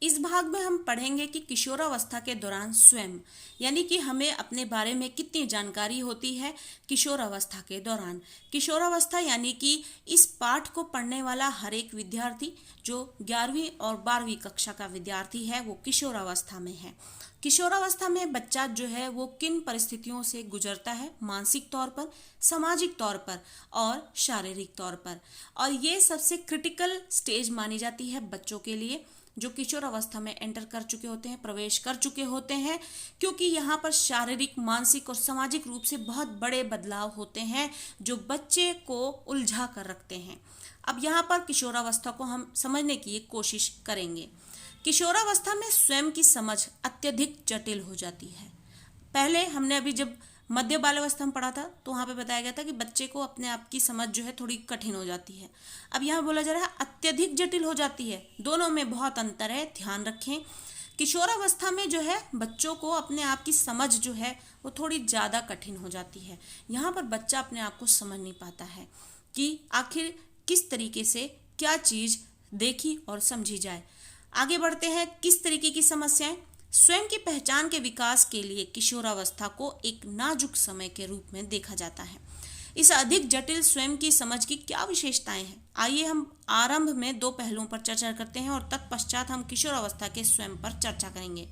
इस भाग में हम पढ़ेंगे कि किशोरावस्था के दौरान स्वयं यानी कि हमें अपने बारे में कितनी जानकारी होती है किशोरावस्था के दौरान। किशोरावस्था यानी कि इस पाठ को पढ़ने वाला हर एक विद्यार्थी जो 11वीं और 12वीं कक्षा का विद्यार्थी है वो किशोरावस्था में है। किशोरावस्था में बच्चा जो है वो किन परिस्थितियों से गुजरता है, मानसिक तौर पर, सामाजिक तौर पर और शारीरिक तौर पर। और ये सबसे क्रिटिकल स्टेज मानी जाती है बच्चों के लिए जो किशोर अवस्था में एंटर कर चुके होते हैं, प्रवेश कर चुके होते हैं, क्योंकि यहाँ पर शारीरिक, मानसिक और सामाजिक रूप से बहुत बड़े बदलाव होते हैं जो बच्चे को उलझा कर रखते हैं। अब यहाँ पर किशोरावस्था को हम समझने की कोशिश करेंगे। किशोरावस्था में स्वयं की समझ अत्यधिक जटिल हो जाती है। पहले हमने अभी जब मध्य बाल्यावस्था में पढ़ा था तो वहाँ पे बताया गया था कि बच्चे को अपने आप की समझ जो है थोड़ी कठिन हो जाती है। अब यहाँ बोला जा रहा है अत्यधिक जटिल हो जाती है। दोनों में बहुत अंतर है, ध्यान रखें। किशोरावस्था में जो है बच्चों को अपने आप की समझ जो है वो थोड़ी ज़्यादा कठिन हो जाती है। यहाँ पर बच्चा अपने आप को समझ नहीं पाता है कि आखिर किस तरीके से क्या चीज़ देखी और समझी जाए। आगे बढ़ते हैं। किस तरीके की समस्याएं? स्वयं की पहचान के विकास के लिए किशोरावस्था को एक नाजुक समय के रूप में देखा जाता है। इस अधिक जटिल स्वयं की समझ की क्या विशेषताएं हैं? आइए हम आरंभ में दो पहलुओं पर चर्चा करते हैं और तत्पश्चात हम किशोरावस्था के स्वयं पर चर्चा करेंगे।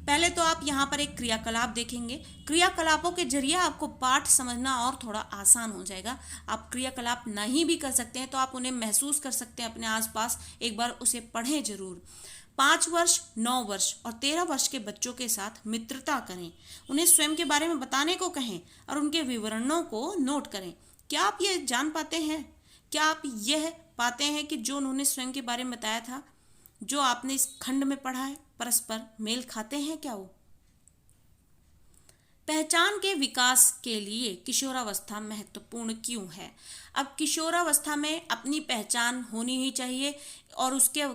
पहले तो आप यहाँ पर एक क्रियाकलाप देखेंगे। क्रियाकलापों के जरिए आपको पाठ समझना और थोड़ा आसान हो जाएगा। आप क्रियाकलाप नहीं भी कर सकते हैं तो आप उन्हें महसूस कर सकते हैं अपने आसपास, एक बार उसे पढ़ें जरूर। 5 वर्ष, 9 वर्ष और 13 वर्ष के बच्चों के साथ मित्रता करें, उन्हें स्वयं के बारे में बताने को कहें और उनके विवरणों को नोट करें। क्या आप ये जान पाते हैं, क्या आप यह पाते हैं कि जो उन्होंने स्वयं के बारे में बताया था, जो आपने इस खंड में पढ़ा है, परस्पर मेल खाते हैं क्या वो? पहचान के विकास के लिए किशोरावस्था महत्वपूर्ण क्यों है? अब किशोरावस्था में अपनी पहचान होनी ही चाहिए और उसके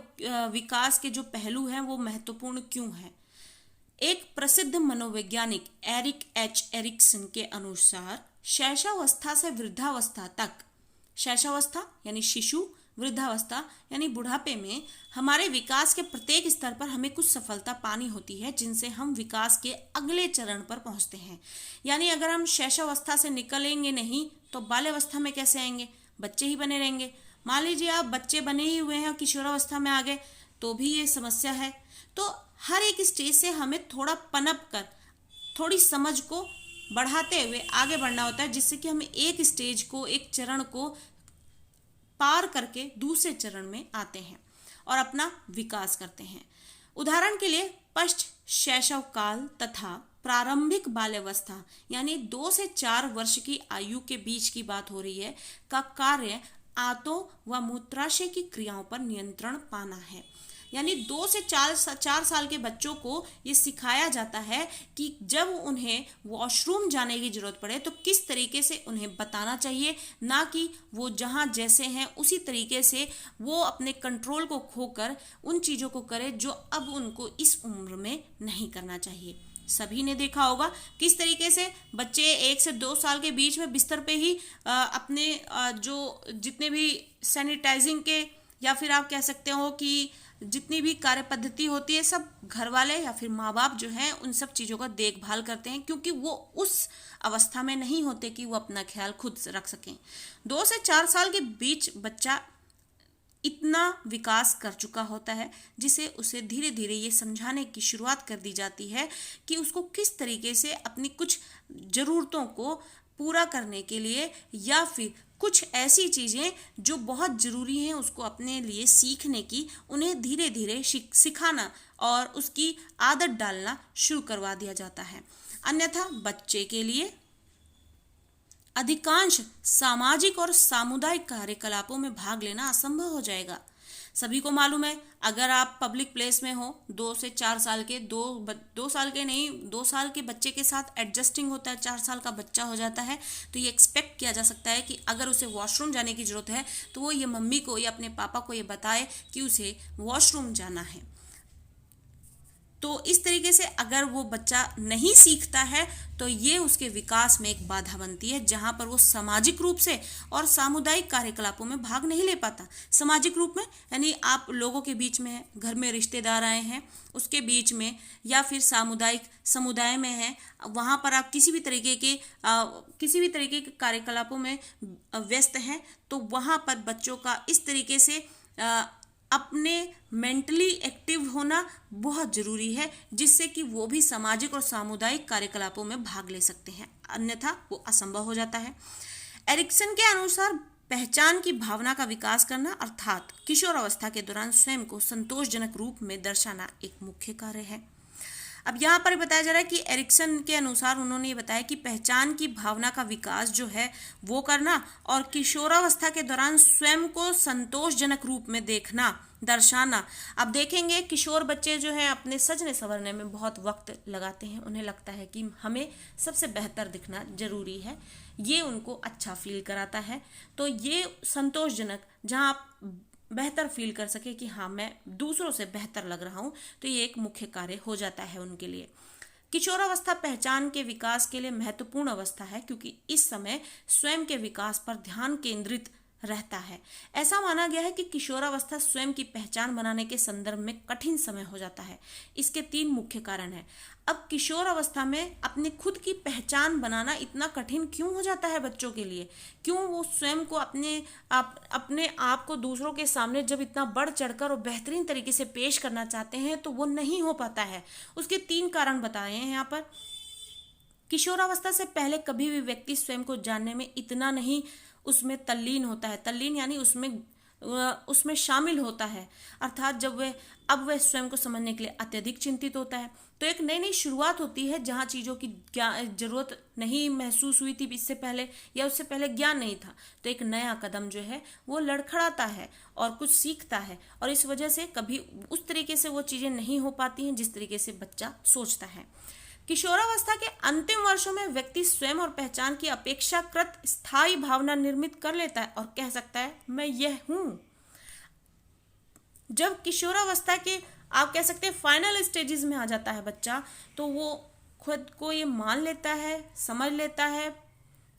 विकास के जो पहलू हैं वो महत्वपूर्ण क्यों है? एक प्रसिद्ध मनोवैज्ञानिक एरिक एच एरिक्सन के अनुसार शैशवावस्था से वृद्धावस्था तक, शैशवावस्था यानी शिशु, वृद्धावस्था यानी बुढ़ापे में हमारे विकास के प्रत्येक स्तर पर हमें कुछ सफलता पानी होती है जिनसे हम विकास के अगले चरण पर पहुंचते हैं। यानी अगर हम शैशवावस्था से निकलेंगे नहीं तो बाल्यावस्था में कैसे आएंगे? बच्चे ही बने रहेंगे। मान लीजिए आप बच्चे बने ही हुए हैं और किशोरावस्था में आ गए तो भी ये समस्या है। तो हर एक स्टेज से हमें थोड़ा पनप कर थोड़ी समझ को बढ़ाते हुए आगे बढ़ना होता है, जिससे कि हम एक स्टेज को, एक चरण को पार करके दूसरे चरण में आते हैं और अपना विकास करते हैं। उदाहरण के लिए पश्च शैशव काल तथा प्रारंभिक बाल्यावस्था यानी 2 से 4 वर्ष की आयु के बीच की बात हो रही है, का कार्य आंतों व मूत्राशय की क्रियाओं पर नियंत्रण पाना है। यानी 2 से 4 साल के बच्चों को ये सिखाया जाता है कि जब उन्हें वॉशरूम जाने की जरूरत पड़े तो किस तरीके से उन्हें बताना चाहिए, ना कि वो जहाँ जैसे हैं उसी तरीके से वो अपने कंट्रोल को खोकर उन चीज़ों को करे जो अब उनको इस उम्र में नहीं करना चाहिए। सभी ने देखा होगा किस तरीके से बच्चे 1 से 2 साल के बीच में बिस्तर पे ही अपने जो जितने भी सैनिटाइजिंग के या फिर आप कह सकते हो कि जितनी भी कार्य पद्धति होती है सब घर वाले या फिर माँ बाप जो हैं उन सब चीज़ों का देखभाल करते हैं, क्योंकि वो उस अवस्था में नहीं होते कि वो अपना ख्याल खुद रख सकें। 2 से 4 साल के बीच बच्चा इतना विकास कर चुका होता है जिसे उसे धीरे धीरे ये समझाने की शुरुआत कर दी जाती है कि उसको किस तरीके से अपनी कुछ ज़रूरतों को पूरा करने के लिए या फिर कुछ ऐसी चीज़ें जो बहुत ज़रूरी हैं उसको अपने लिए सीखने की, उन्हें धीरे धीरे सिखाना और उसकी आदत डालना शुरू करवा दिया जाता है। अन्यथा बच्चे के लिए अधिकांश सामाजिक और सामुदायिक कार्यकलापों में भाग लेना असंभव हो जाएगा। सभी को मालूम है अगर आप पब्लिक प्लेस में हो 2 से 4 साल के, 2 साल के नहीं, 2 साल के बच्चे के साथ एडजस्टिंग होता है, 4 साल का बच्चा हो जाता है तो ये एक्सपेक्ट किया जा सकता है कि अगर उसे वॉशरूम जाने की ज़रूरत है तो वो ये मम्मी को या अपने पापा को ये बताए कि उसे वॉशरूम जाना है। तो इस तरीके से अगर वो बच्चा नहीं सीखता है तो ये उसके विकास में एक बाधा बनती है, जहां पर वो सामाजिक रूप से और सामुदायिक कार्यकलापों में भाग नहीं ले पाता। सामाजिक रूप में यानी आप लोगों के बीच में है, घर में रिश्तेदार आए हैं उसके बीच में, या फिर सामुदायिक समुदाय में है, वहां पर आप किसी भी तरीके के कार्यकलापों में व्यस्त हैं, तो वहां पर बच्चों का इस तरीके से अपने मेंटली एक्टिव होना बहुत जरूरी है, जिससे कि वो भी सामाजिक और सामुदायिक कार्यकलापों में भाग ले सकते हैं, अन्यथा वो असंभव हो जाता है। एरिक्सन के अनुसार पहचान की भावना का विकास करना अर्थात किशोर अवस्था के दौरान स्वयं को संतोषजनक रूप में दर्शाना एक मुख्य कार्य है। अब यहाँ पर बताया जा रहा है कि एरिक्सन के अनुसार उन्होंने ये बताया कि पहचान की भावना का विकास जो है वो करना और किशोरावस्था के दौरान स्वयं को संतोषजनक रूप में देखना, दर्शाना। अब देखेंगे किशोर बच्चे जो हैं अपने सजने संवरने में बहुत वक्त लगाते हैं, उन्हें लगता है कि हमें सबसे बेहतर दिखना जरूरी है, ये उनको अच्छा फील कराता है। तो ये संतोषजनक, जहाँ आप बेहतर फील कर सके कि हाँ मैं दूसरों से बेहतर लग रहा हूँ, तो ये एक मुख्य कार्य हो जाता है उनके लिए। किशोरावस्था पहचान के विकास के लिए महत्वपूर्ण अवस्था है, क्योंकि इस समय स्वयं के विकास पर ध्यान केंद्रित रहता है। ऐसा माना गया है कि किशोरावस्था स्वयं की पहचान बनाने के संदर्भ में कठिन समय हो जाता है। इसके 3 मुख्य कारण हैं। अब किशोर अवस्था में अपने खुद की पहचान बनाना इतना कठिन क्यों हो जाता है बच्चों के लिए? क्यों वो स्वयं को अपने आप को दूसरों के सामने जब इतना बढ़ चढ़कर और बेहतरीन तरीके से पेश करना चाहते हैं तो वो नहीं हो पाता है? उसके 3 कारण बताए हैं यहाँ पर। किशोरावस्था से पहले कभी भी व्यक्ति स्वयं को जानने में इतना नहीं उसमें तल्लीन होता है। तल्लीन यानी उसमें शामिल होता है, अर्थात जब वह स्वयं को समझने के लिए अत्यधिक चिंतित होता है। तो एक नई नई शुरुआत होती है जहाँ चीज़ों की जरूरत नहीं महसूस हुई थी इससे पहले, या उससे पहले ज्ञान नहीं था, तो एक नया कदम जो है वो लड़खड़ाता है और कुछ सीखता है, और इस वजह से कभी उस तरीके से वो चीज़ें नहीं हो पाती हैं जिस तरीके से बच्चा सोचता है। किशोरावस्था के अंतिम वर्षों में व्यक्ति स्वयं और पहचान की अपेक्षाकृत स्थायी भावना निर्मित कर लेता है और कह सकता है मैं यह हूं। जब किशोरावस्था के आप कह सकते हैं फाइनल स्टेजेस में आ जाता है बच्चा, तो वो खुद को ये मान लेता है, समझ लेता है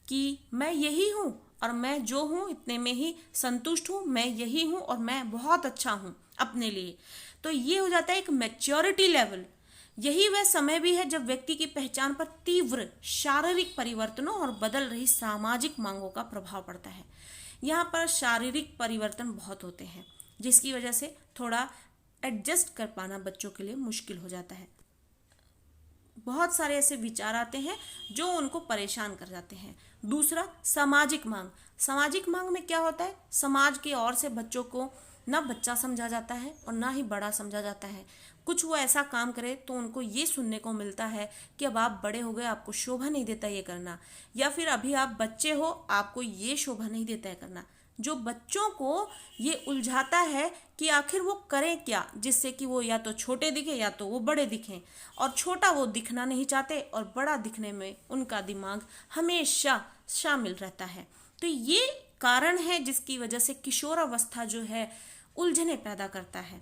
कि मैं यही हूं और मैं जो हूं इतने में ही संतुष्ट हूं, मैं यही हूं और मैं बहुत अच्छा हूं अपने लिए। तो ये हो जाता है एक मैच्योरिटी लेवल। यही वह समय भी है जब व्यक्ति की पहचान पर तीव्र शारीरिक परिवर्तनों और बदल रही सामाजिक मांगों का प्रभाव पड़ता है। यहाँ पर शारीरिक परिवर्तन बहुत होते हैं, जिसकी वजह से थोड़ा एडजस्ट कर पाना बच्चों के लिए मुश्किल हो जाता है। बहुत सारे ऐसे विचार आते हैं जो उनको परेशान कर जाते हैं। दूसरा, सामाजिक मांग। सामाजिक मांग में क्या होता है? समाज की ओर से बच्चों को ना बच्चा समझा जाता है और ना ही बड़ा समझा जाता है। कुछ वो ऐसा काम करे तो उनको ये सुनने को मिलता है कि अब आप बड़े हो गए, आपको शोभा नहीं देता ये करना, या फिर अभी आप बच्चे हो, आपको ये शोभा नहीं देता है करना। जो बच्चों को ये उलझाता है कि आखिर वो करें क्या, जिससे कि वो या तो छोटे दिखे या तो वो बड़े दिखें, और छोटा वो दिखना नहीं चाहते और बड़ा दिखने में उनका दिमाग हमेशा शामिल रहता है। तो ये कारण है जिसकी वजह से किशोरावस्था जो है उलझने पैदा करता है।